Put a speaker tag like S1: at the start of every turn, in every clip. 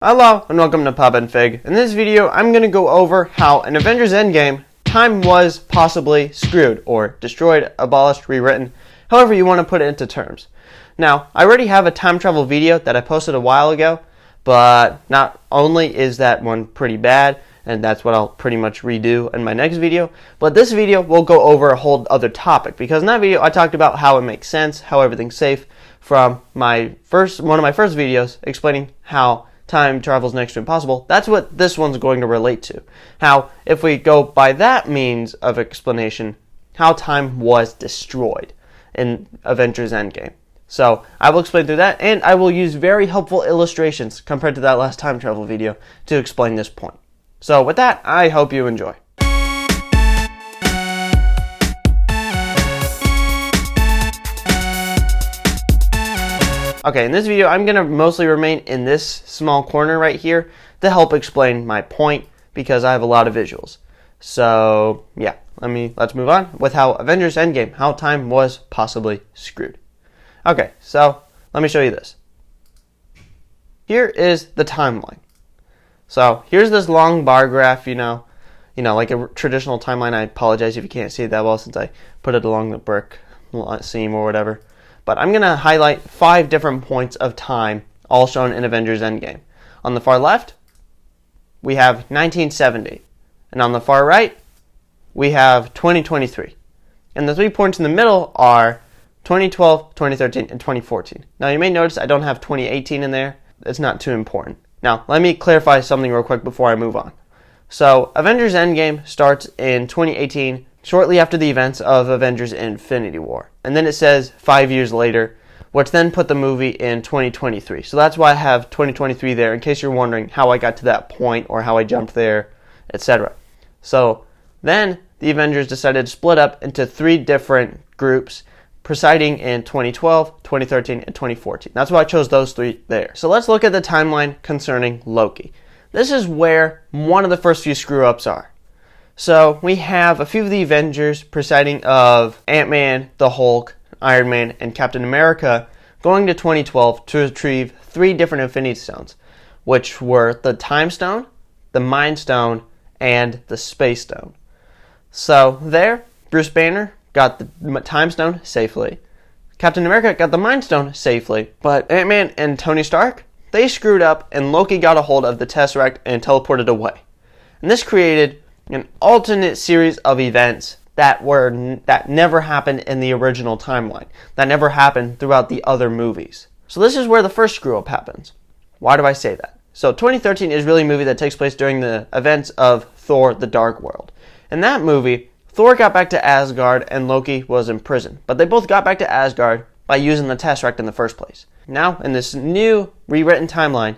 S1: Hello and welcome to Pub and Fig. In this video, I'm going to go over how in Avengers Endgame, time was possibly screwed or destroyed, abolished, rewritten, however you want to put it into terms. Now, I already have a time travel video that I posted a while ago, but not only is that one pretty bad, and that's what I'll pretty much redo in my next video, but this video will go over a whole other topic, because in that video I talked about how it makes sense, how everything's safe, from one of my first videos explaining how time travel is next to impossible. That's what this one's going to relate to. How, if we go by that means of explanation, how time was destroyed in Avengers Endgame. So, I will explain through that, and I will use very helpful illustrations compared to that last time travel video to explain this point. So, with that, I hope you enjoy. Okay, in this video, I'm going to mostly remain in this small corner right here to help explain my point because I have a lot of visuals. So, yeah, let's move on with how Avengers Endgame, how time was possibly screwed. Okay, so let me show you this. Here is the timeline. So, here's this long bar graph, you know, like a traditional timeline. I apologize if you can't see it that well since I put it along the brick seam or whatever. But I'm going to highlight 5 different points of time, all shown in Avengers Endgame. On the far left, we have 1970. And on the far right, we have 2023. And the 3 points in the middle are 2012, 2013, and 2014. Now, you may notice I don't have 2018 in there. It's not too important. Now, let me clarify something real quick before I move on. So, Avengers Endgame starts in 2018, shortly after the events of Avengers Infinity War. And then it says 5 years later, which then put the movie in 2023. So that's why I have 2023 there, in case you're wondering how I got to that point or how I jumped there, etc. So then the Avengers decided to split up into 3 different groups, presiding in 2012, 2013, and 2014. That's why I chose those 3 there. So let's look at the timeline concerning Loki. This is where one of the first few screw-ups are. So, we have a few of the Avengers presiding of Ant-Man, the Hulk, Iron Man, and Captain America going to 2012 to retrieve 3 different Infinity Stones, which were the Time Stone, the Mind Stone, and the Space Stone. So, there, Bruce Banner got the Time Stone safely. Captain America got the Mind Stone safely, but Ant-Man and Tony Stark, they screwed up, and Loki got a hold of the Tesseract and teleported away. And this created an alternate series of events that never happened in the original timeline, that never happened throughout the other movies. So this is where the first screw-up happens. Why do I say that? So 2013 is really a movie that takes place during the events of Thor: The Dark World. In that movie, Thor got back to Asgard and Loki was in prison, but they both got back to Asgard by using the Tesseract in the first place. Now, in this new rewritten timeline,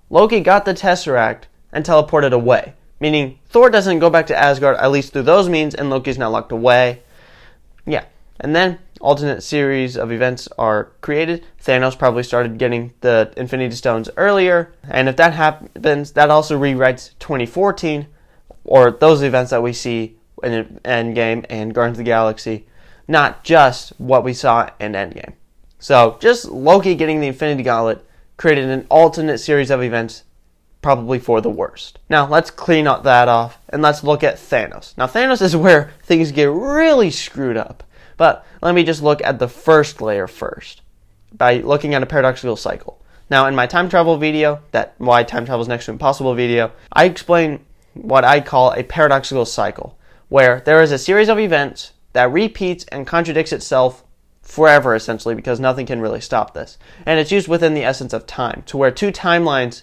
S1: Loki got the Tesseract and teleported away. Meaning, Thor doesn't go back to Asgard, at least through those means, and Loki's not locked away. Yeah. And then, alternate series of events are created. Thanos probably started getting the Infinity Stones earlier. And if that happens, that also rewrites 2014, or those events that we see in Endgame and Guardians of the Galaxy, not just what we saw in Endgame. So, just Loki getting the Infinity Gauntlet created an alternate series of events, probably for the worst. Now, let's clean up that off, and let's look at Thanos. Now, Thanos is where things get really screwed up. But let me just look at the first layer first, by looking at a paradoxical cycle. Now, in my time travel video, that why time travel is next to impossible video, I explain what I call a paradoxical cycle, where there is a series of events that repeats and contradicts itself forever, essentially, because nothing can really stop this. And it's used within the essence of time, to where 2 timelines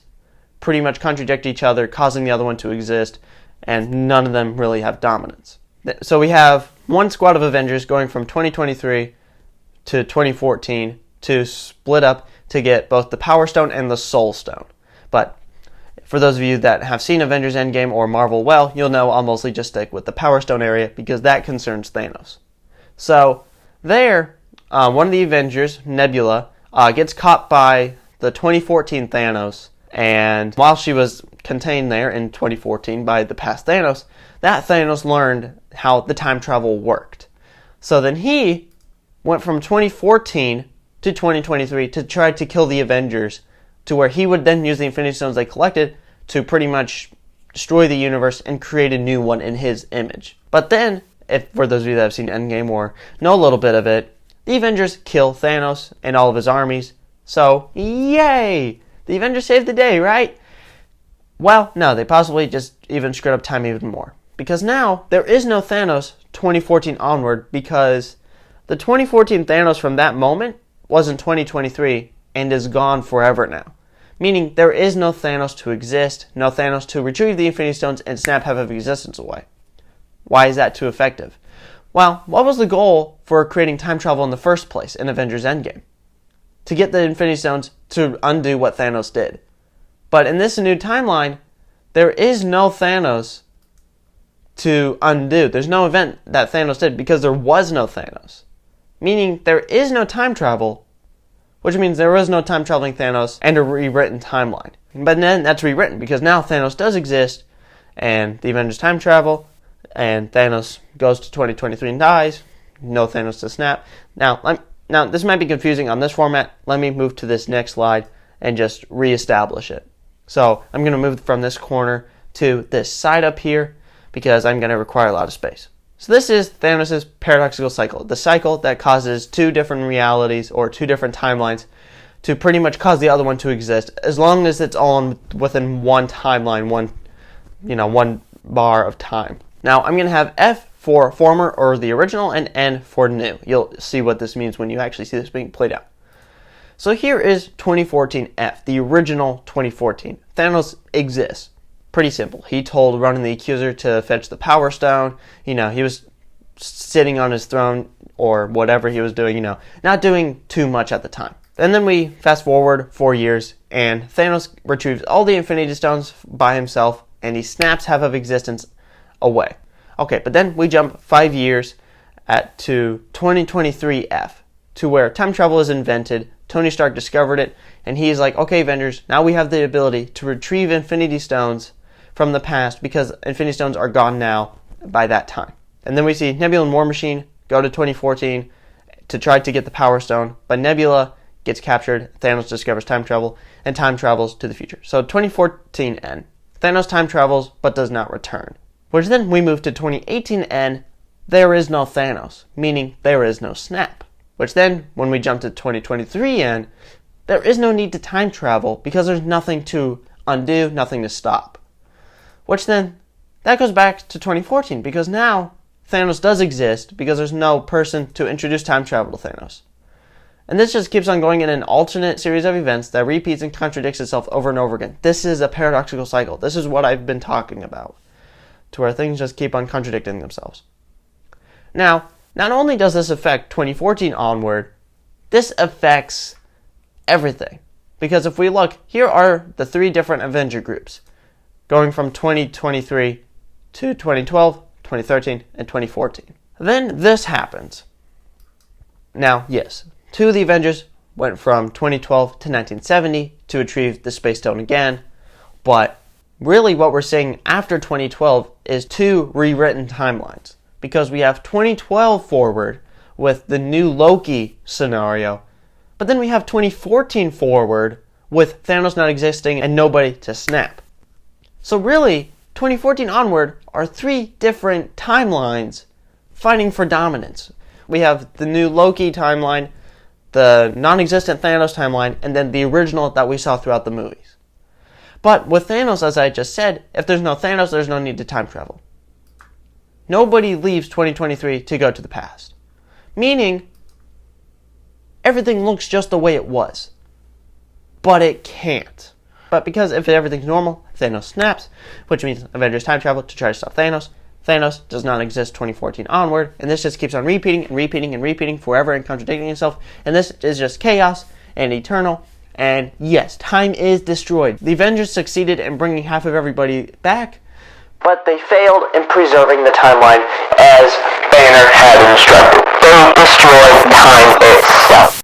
S1: pretty much contradict each other, causing the other one to exist, and none of them really have dominance. So we have one squad of Avengers going from 2023 to 2014 to split up to get both the Power Stone and the Soul Stone. But for those of you that have seen Avengers Endgame or Marvel well, you'll know I'll mostly just stick with the Power Stone area because that concerns Thanos. So there, one of the Avengers, Nebula, gets caught by the 2014 Thanos. And while she was contained there in 2014 by the past Thanos, that Thanos learned how the time travel worked. So then he went from 2014 to 2023 to try to kill the Avengers to where he would then use the Infinity Stones they collected to pretty much destroy the universe and create a new one in his image. But then, if for those of you that have seen Endgame or know a little bit of it, the Avengers kill Thanos and all of his armies. So, yay! The Avengers saved the day, right? Well, no, they possibly just even screwed up time even more. Because now, there is no Thanos 2014 onward, because the 2014 Thanos from that moment was in 2023 and is gone forever now. Meaning, there is no Thanos to exist, no Thanos to retrieve the Infinity Stones and snap half of existence away. Why is that too effective? Well, what was the goal for creating time travel in the first place in Avengers Endgame? To get the Infinity Stones to undo what Thanos did. But in this new timeline, there is no Thanos to undo. There's no event that Thanos did because there was no Thanos. Meaning there is no time travel, which means there is no time traveling Thanos and a rewritten timeline. But then that's rewritten because now Thanos does exist and the Avengers time travel and Thanos goes to 2023 and dies. No Thanos to snap. Now, this might be confusing on this format. Let me move to this next slide and just reestablish it. So I'm going to move from this corner to this side up here because I'm going to require a lot of space. So this is Thanos' paradoxical cycle, the cycle that causes two different realities or two different timelines to pretty much cause the other one to exist, as long as it's all within one timeline, one bar of time. Now I'm going to have F for former or the original and N for new. You'll see what this means when you actually see this being played out. So here is 2014 F, the original 2014. Thanos exists. Pretty simple. He told Ronan the Accuser to fetch the Power Stone. He was sitting on his throne or whatever he was doing, not doing too much at the time. And then we fast forward 4 years and Thanos retrieves all the Infinity Stones by himself and he snaps half of existence away. Okay, but then we jump 5 years to 2023 F, to where time travel is invented. Tony Stark discovered it, and he's like, okay, Avengers, now we have the ability to retrieve Infinity Stones from the past because Infinity Stones are gone now by that time. And then we see Nebula and War Machine go to 2014 to try to get the Power Stone, but Nebula gets captured, Thanos discovers time travel, and time travels to the future. So 2014 N. Thanos time travels, but does not return. Which then we move to 2018 N, there is no Thanos, meaning there is no snap. Which then, when we jump to 2023 N, there is no need to time travel because there's nothing to undo, nothing to stop. Which then, that goes back to 2014 because now Thanos does exist because there's no person to introduce time travel to Thanos. And this just keeps on going in an alternate series of events that repeats and contradicts itself over and over again. This is a paradoxical cycle. This is what I've been talking about, to where things just keep on contradicting themselves. Now, not only does this affect 2014 onward, this affects everything. Because if we look, here are the three different Avenger groups, going from 2023 to 2012, 2013, and 2014. Then this happens. Now, yes, two of the Avengers went from 2012 to 1970 to retrieve the Space Stone again, but really what we're seeing after 2012 is two rewritten timelines. Because we have 2012 forward with the new Loki scenario, but then we have 2014 forward with Thanos not existing and nobody to snap. So really, 2014 onward are three different timelines fighting for dominance. We have the new Loki timeline, the non-existent Thanos timeline, and then the original that we saw throughout the movies. But with Thanos, as I just said, if there's no Thanos, there's no need to time travel. Nobody leaves 2023 to go to the past. Meaning, everything looks just the way it was. But it can't. But because if everything's normal, Thanos snaps, which means Avengers time travel to try to stop Thanos. Thanos does not exist 2014 onward, and this just keeps on repeating and repeating and repeating forever and contradicting itself, and this is just chaos and eternal, and yes, time is destroyed. The Avengers succeeded in bringing half of everybody back, but they failed in preserving the timeline as Banner had instructed. They destroyed time itself.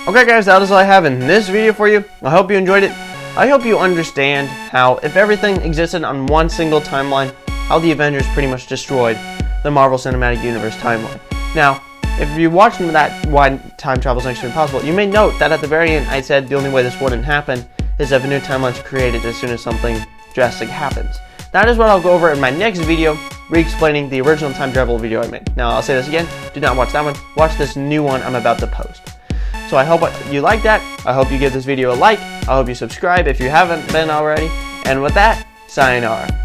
S1: Okay guys, that is all I have in this video for you. I hope you enjoyed it. I hope you understand how if everything existed on one single timeline, how the Avengers pretty much destroyed the Marvel Cinematic Universe timeline. Now, if you watched that Why Time Travel is Next to Impossible, you may note that at the very end I said the only way this wouldn't happen is if a new timeline is created as soon as something drastic happens. That is what I'll go over in my next video, re-explaining the original time travel video I made. Now, I'll say this again, do not watch that one, watch this new one I'm about to post. So I hope you like that, I hope you give this video a like, I hope you subscribe if you haven't been already, and with that, sayonara.